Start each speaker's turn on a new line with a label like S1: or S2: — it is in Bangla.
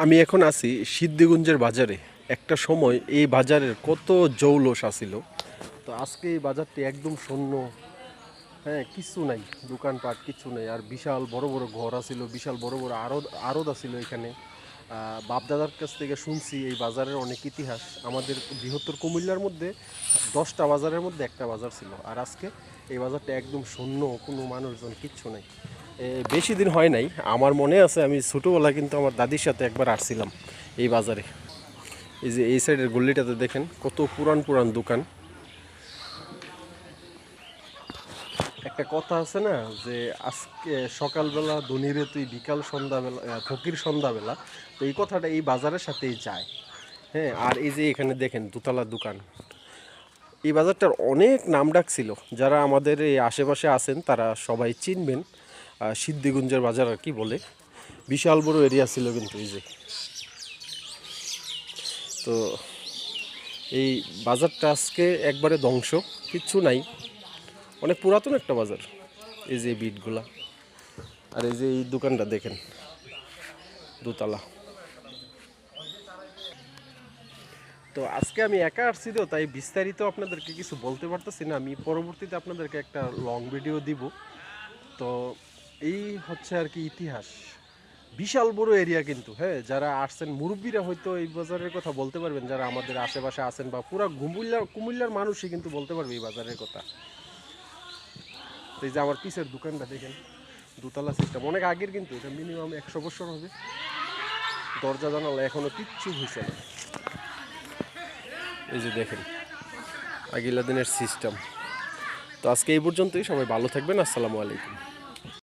S1: আমি এখন আছি সিদ্ধিগুঞ্জের বাজারে। একটা সময় এই বাজারের কত জৌলস আসিল, তো আজকে এই বাজারটি একদম শূন্য। হ্যাঁ, কিছু নাই, দোকানপাট কিছু নেই। আর বিশাল বড় বড় ঘর আছিল, বিশাল বড় বড় আড়ত আছিল এখানে। বাপদাদার কাছ থেকে শুনছি এই বাজারের অনেক ইতিহাস। আমাদের বৃহত্তর কুমিল্লার মধ্যে 10টা বাজারের মধ্যে একটা বাজার ছিল, আর আজকে এই বাজারটা একদম শূন্য, কোনো মানুষজন কিচ্ছু নেই। বেশি দিন হয় নাই, আমার মনে আছে আমি ছোটোবেলা কিন্তু আমার দাদির সাথে একবার আসছিলাম এই বাজারে। এই যে এই সাইডের গল্লিটাতে দেখেন কত পুরান পুরান দোকান। একটা কথা আছে না, যে আজকে সকালবেলা ধনীরে তুই বিকাল সন্ধ্যাবেলা ফকির সন্ধ্যাবেলা, তো এই কথাটা এই বাজারের সাথেই যায়। হ্যাঁ, আর এই যে এখানে দেখেন দোতলা দোকান। এই বাজারটার অনেক নাম ডাক ছিল, যারা আমাদের এই আশেপাশে আছেন তারা সবাই চিনবেন। সিদ্ধিগুঞ্জের বাজার আর কি বলে, বিশাল বড় এরিয়া ছিল কিন্তু। এই যে তো এই বাজারটা আজকে একবারে ধ্বংস, কিচ্ছু নাই। অনেক পুরাতন একটা বাজার। এই যে বিটগুলা, আর এই যে এই দোকানটা দেখেন দোতলা। তো আজকে আমি একা আসছি, তো তাই বিস্তারিত আপনাদেরকে কিছু বলতে পারতেছি না। আমি পরবর্তীতে আপনাদেরকে একটা লং ভিডিও দিব। তো এই হচ্ছে আর কি ইতিহাস। বিশাল বড় এরিয়া কিন্তু। হ্যাঁ, যারা আসছেন মুরব্বীরা হয়তো এই বাজারের কথা বলতে পারবেন, যারা আমাদের আশেপাশে আছেন বা পুরা কুমিল্লার মানুষই কিন্তু বলতে পারবে এই বাজারের কথা। এই যে আমার পিসের দোকানটা দেখেন, দোতলা সিস্টেম, অনেক আগের কিন্তু, এটা মিনিমাম 100 বছর হবে। দরজা জানালা এখনো কিচ্ছু হয়েছে না। এই যে দেখেন আগিলা দিনের সিস্টেম। তো আজকে এই পর্যন্তই, সবাই ভালো থাকবেন। আসসালামু আলাইকুম।